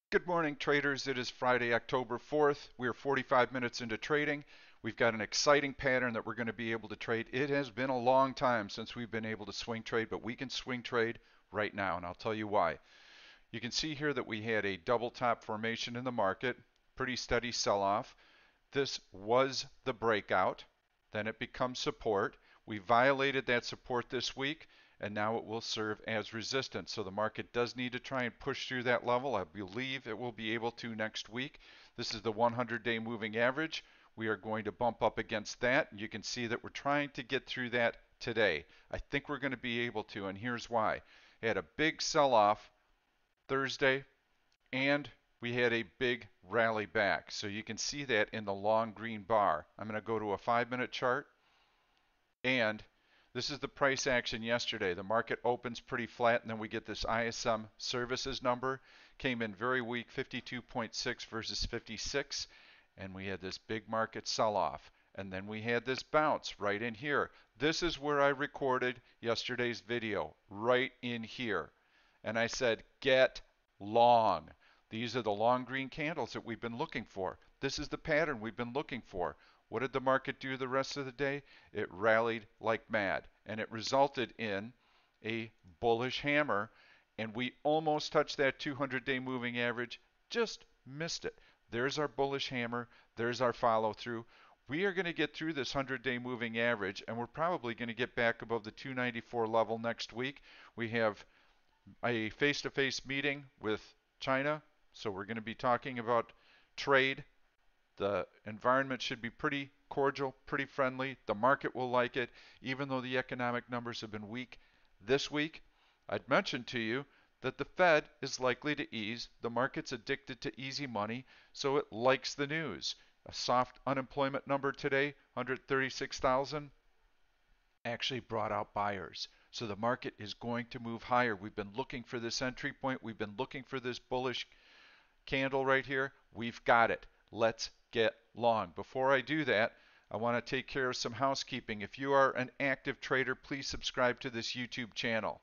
Good morning, traders. It is Friday, October 4th. We are 45 minutes into trading. We've got an exciting pattern that we're going to be able to trade. It has been a long time since we've been able to swing trade, but we can swing trade right now, and I'll tell you why. You can see here that we had a double top formation in the market, pretty steady sell-off. This was the breakout. Then it becomes support. We violated that support this week, and now it will serve as resistance. So the market does need to try and push through that level. I believe it will be able to next week. This is the 100-day moving average. We are going to bump up against that. You can see that we're trying to get through that today. I think we're going to be able to, and here's why. It had a big sell-off Thursday, and we had a big rally back. So you can see that in the long green bar. I'm going to go to a 5-minute chart, and this is the price action yesterday. The market opens pretty flat, and then we get this ISM services number. Came in very weak, 52.6 versus 56, and we had this big market sell-off. And then we had this bounce right in here. This is where I recorded yesterday's video, right in here. And I said, get long. These are the long green candles that we've been looking for. This is the pattern we've been looking for. What did the market do the rest of the day? It rallied like mad, and it resulted in a bullish hammer, and we almost touched that 200-day moving average, just missed it. There's our bullish hammer. There's our follow through. We are going to get through this 100-day moving average, and we're probably going to get back above the 294 level next week. We have a face-to-face meeting with China, so we're going to be talking about trade. The environment should be pretty cordial, pretty friendly. The market will like it, even though the economic numbers have been weak this week. I'd mentioned to you that the Fed is likely to ease. The market's addicted to easy money, so it likes the news. A soft unemployment number today, 136,000, actually brought out buyers. So the market is going to move higher. We've been looking for this entry point. We've been looking for this bullish candle right here. We've got it. Let's get long. Before I do that, I want to take care of some housekeeping. If you are an active trader, please subscribe to this YouTube channel.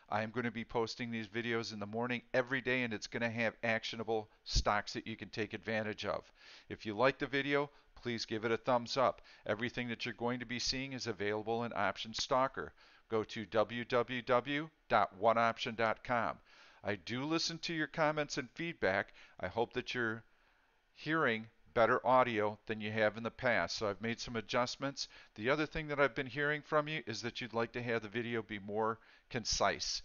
I am going to be posting these videos in the morning every day, and it's going to have actionable stocks that you can take advantage of. If you like the video, please give it a thumbs up. Everything that you're going to be seeing is available in Option Stalker. Go to www.oneoption.com. I do listen to your comments and feedback. I hope that you're hearing better audio than you have in the past. So I've made some adjustments. The other thing that I've been hearing from you is that you'd like to have the video be more concise.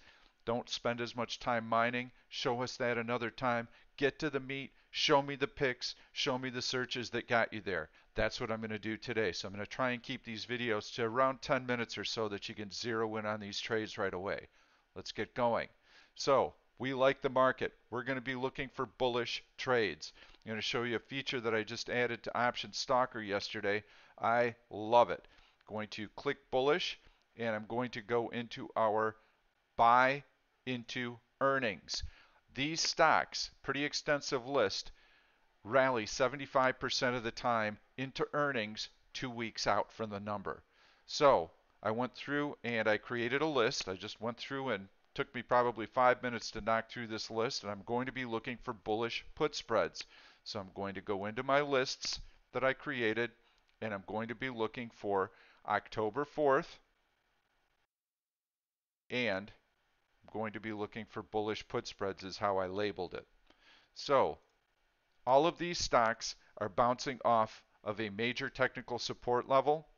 Don't spend as much time mining. Show us that another time. Get to the meat. Show me the picks. Show me the searches that got you there. That's what I'm going to do today. So I'm going to try and keep these videos to around 10 minutes or so that you can zero in on these trades right away. Let's get going. So we like the market. We're going to be looking for bullish trades. I'm going to show you a feature that I just added to Option Stalker yesterday. I love it. Going to click bullish, and I'm going to go into our buy into earnings. These stocks, pretty extensive list, rally 75% of the time into earnings 2 weeks out from the number. So I went through and I created a list. I just went through and took me probably 5 minutes to knock through this list, and I'm going to be looking for bullish put spreads. So I'm going to go into my lists that I created, and I'm going to be looking for October 4th, and I'm going to be looking for bullish put spreads is how I labeled it. So all of these stocks are bouncing off of a major technical support level,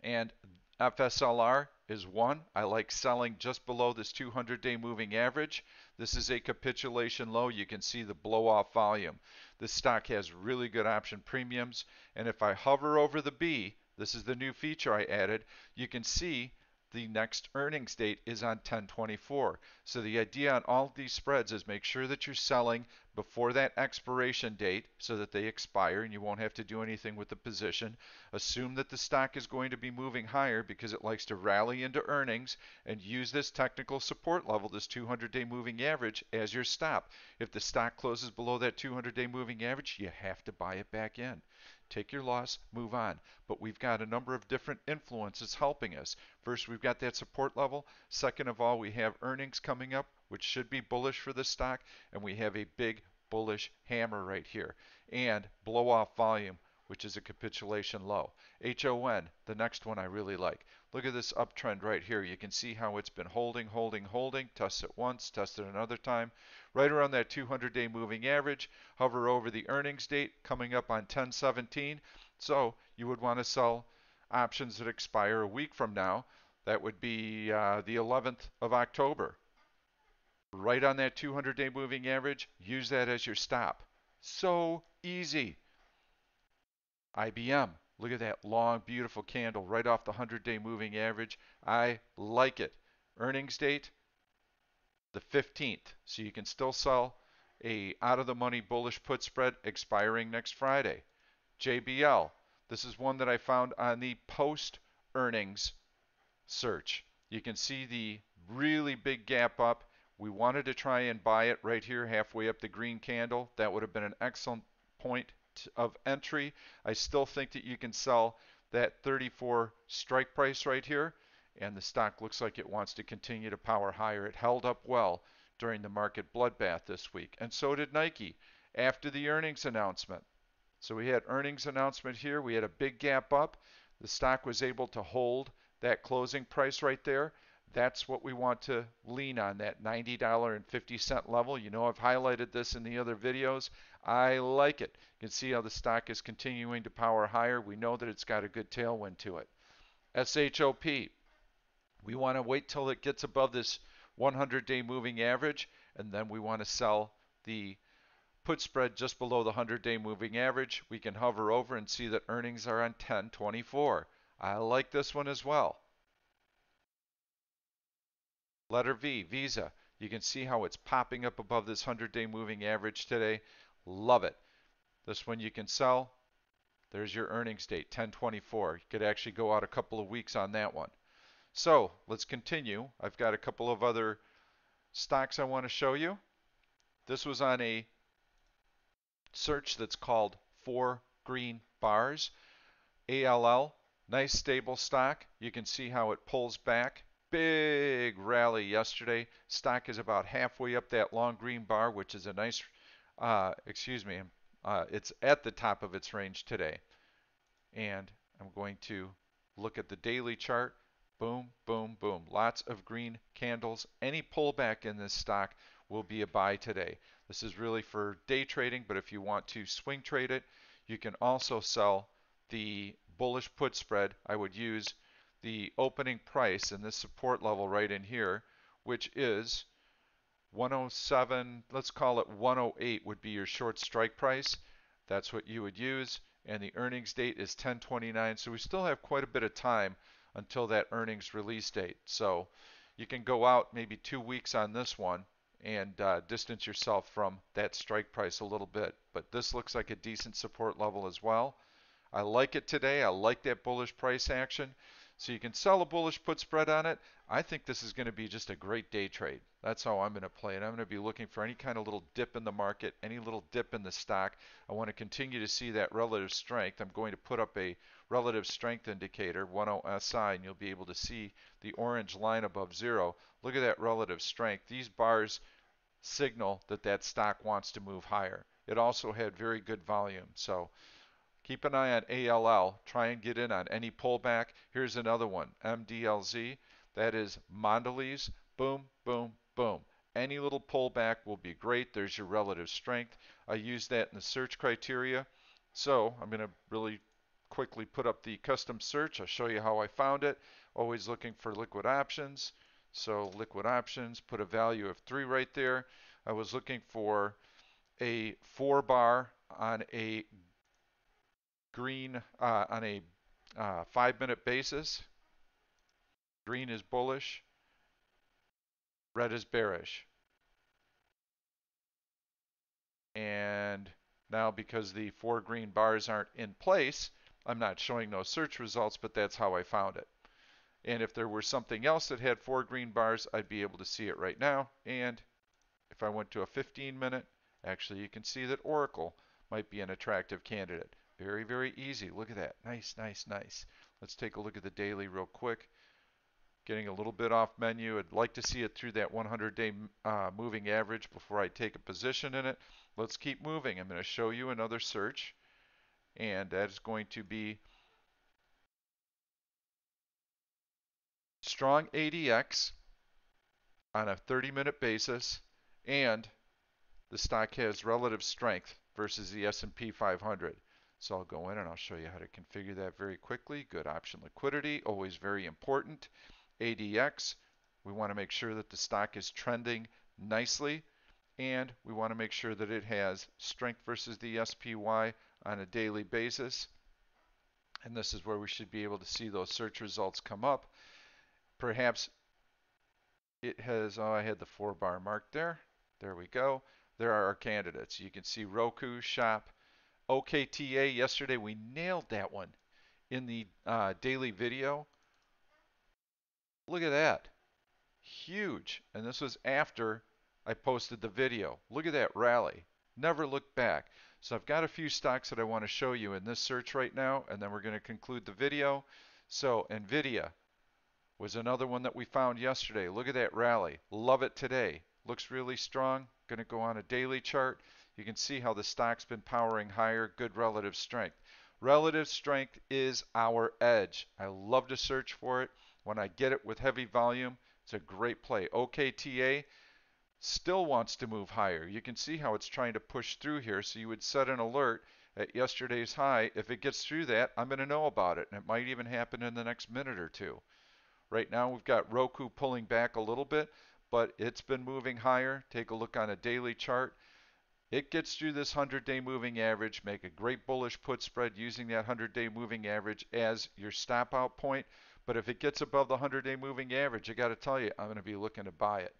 and FSLR is one. I like selling just below this 200-day moving average. This is a capitulation low. You can see the blow off volume. This stock has really good option premiums, and if I hover over the B, this is the new feature I added, you can see the next earnings date is on 10/24. So the idea on all of these spreads is make sure that you're selling before that expiration date so that they expire and you won't have to do anything with the position. Assume that the stock is going to be moving higher because it likes to rally into earnings, and use this technical support level, this 200-day moving average, as your stop. If the stock closes below that 200-day moving average, you have to buy it back in. Take your loss, move on. But we've got a number of different influences helping us. First, we've got that support level. Second of all, we have earnings coming up. which should be bullish for this stock, and we have a big bullish hammer right here, and blow off volume, which is a capitulation low. HON, the next one I really like. Look at this uptrend right here. You can see how it's been holding, holding, holding. Test it once, test it another time. Right around that 200-day moving average. Hover over the earnings date coming up on 10/17. So you would want to sell options that expire a week from now. That would be the 11th of October. Right on that 200-day moving average. Use that as your stop. So easy. IBM. Look at that long, beautiful candle right off the 100-day moving average. I like it. Earnings date, the 15th. So you can still sell a out-of-the-money bullish put spread expiring next Friday. JBL. This is one that I found on the post-earnings search. You can see the really big gap up. We wanted to try and buy it right here halfway up the green candle. That would have been an excellent point of entry. I still think that you can sell that 34 strike price right here, and the stock looks like it wants to continue to power higher. It held up well during the market bloodbath this week, and so did Nike after the earnings announcement. So we had earnings announcement here. We had a big gap up. The stock was able to hold that closing price right there. That's what we want to lean on, that $90.50 level. You know I've highlighted this in the other videos. I like it. You can see how the stock is continuing to power higher. We know that it's got a good tailwind to it. SHOP. We want to wait till it gets above this 100-day moving average, and then we want to sell the put spread just below the 100-day moving average. We can hover over and see that earnings are on 10/24. I like this one as well. Letter V, Visa. You can see how it's popping up above this 100-day moving average today. Love it. This one you can sell. There's your earnings date, 10/24. You could actually go out a couple of weeks on that one. So let's continue. I've got a couple of other stocks I want to show you. This was on a search that's called 4 Green Bars. ALL, nice stable stock. You can see how it pulls back. Big rally yesterday. Stock is about halfway up that long green bar, which is a nice, it's at the top of its range today. And I'm going to look at the daily chart. Boom, boom, boom. Lots of green candles. Any pullback in this stock will be a buy today. This is really for day trading, but if you want to swing trade it, you can also sell the bullish put spread. I would use the opening price and this support level right in here, which is 107, let's call it 108 would be your short strike price. That's what you would use. And the earnings date is 10/29. So we still have quite a bit of time until that earnings release date. So you can go out maybe 2 weeks on this one and distance yourself from that strike price a little bit. But this looks like a decent support level as well. I like it today. I like that bullish price action. So you can sell a bullish put spread on it. I think this is going to be just a great day trade. That's how I'm going to play it. I'm going to be looking for any kind of little dip in the market, any little dip in the stock. I want to continue to see that relative strength. I'm going to put up a relative strength indicator, 10 SI, and you'll be able to see the orange line above zero. Look at that relative strength. These bars signal that that stock wants to move higher. It also had very good volume. So keep an eye on ALL. Try and get in on any pullback. Here's another one, MDLZ. That is Mondelez. Boom, boom, boom. Any little pullback will be great. There's your relative strength. I use that in the search criteria. So I'm going to really quickly put up the custom search. I'll show you how I found it. Always looking for liquid options. So liquid options, put a value of 3 right there. I was looking for a 4 bar on a green on a 5-minute basis. Green is bullish, red is bearish. And now because the 4 green bars aren't in place, I'm not showing those search results, but that's how I found it. And if there were something else that had 4 green bars, I'd be able to see it right now. And if I went to a 15-minute, actually you can see that Oracle might be an attractive candidate. Very, very easy. Look at that. Nice, nice, nice. Let's take a look at the daily real quick. Getting a little bit off menu. I'd like to see it through that 100-day moving average before I take a position in it. Let's keep moving. I'm going to show you another search, and that is going to be strong ADX on a 30-minute basis, and the stock has relative strength versus the S&P 500. So I'll go in and I'll show you how to configure that very quickly. Good option liquidity, always very important. ADX, we want to make sure that the stock is trending nicely, and we want to make sure that it has strength versus the SPY on a daily basis. And this is where we should be able to see those search results come up. Perhaps it has, oh, I had the 4-bar mark there. There we go. There are our candidates. You can see Roku, Shop, OKTA. Yesterday we nailed that one in the daily video. Look at that. Huge. And this was after I posted the video. Look at that rally. Never looked back. So I've got a few stocks that I want to show you in this search right now, and then we're going to conclude the video. So NVIDIA was another one that we found yesterday. Look at that rally. Love it today. Looks really strong. Going to go on a daily chart. You can see how the stock's been powering higher. Good relative strength. Relative strength is our edge. I love to search for it. When I get it with heavy volume, it's a great play. OKTA still wants to move higher. You can see how it's trying to push through here. So you would set an alert at yesterday's high. If it gets through that, I'm going to know about it. And it might even happen in the next minute or two. Right now we've got Roku pulling back a little bit, but it's been moving higher. Take a look on a daily chart. It gets through this 100-day moving average, make a great bullish put spread using that 100-day moving average as your stop out point. But if it gets above the 100-day moving average, I got to tell you, I'm going to be looking to buy it.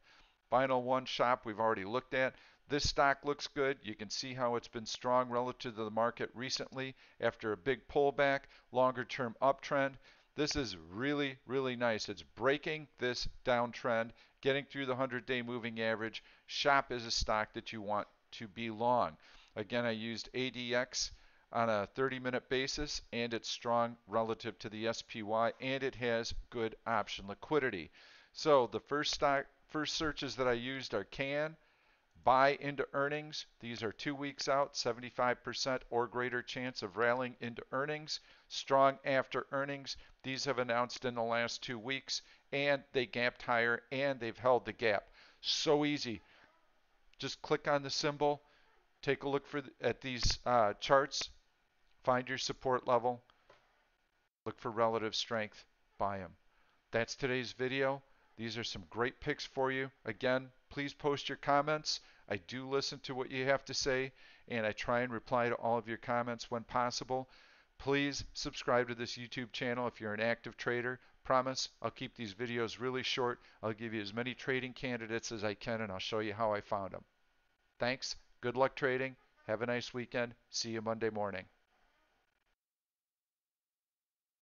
Final one, Shop, we've already looked at. This stock looks good. You can see how it's been strong relative to the market recently after a big pullback, longer term uptrend. This is really, really nice. It's breaking this downtrend, getting through the 100-day moving average. Shop is a stock that you want to be long. Again, I used ADX on a 30-minute basis, and it's strong relative to the SPY, and it has good option liquidity. So the first searches that I used are CAN, buy into earnings. These are 2 weeks out, 75% or greater chance of rallying into earnings. Strong after earnings. These have announced in the last 2 weeks, and they gapped higher, and they've held the gap. So easy. Just click on the symbol, take a look at these charts, find your support level, look for relative strength, buy them. That's today's video. These are some great picks for you. Again, please post your comments. I do listen to what you have to say, and I try and reply to all of your comments when possible. Please subscribe to this YouTube channel if you're an active trader. Promise I'll keep these videos really short. I'll give you as many trading candidates as I can, and I'll show you how I found them. Thanks. Good luck trading. Have a nice weekend. See you Monday morning.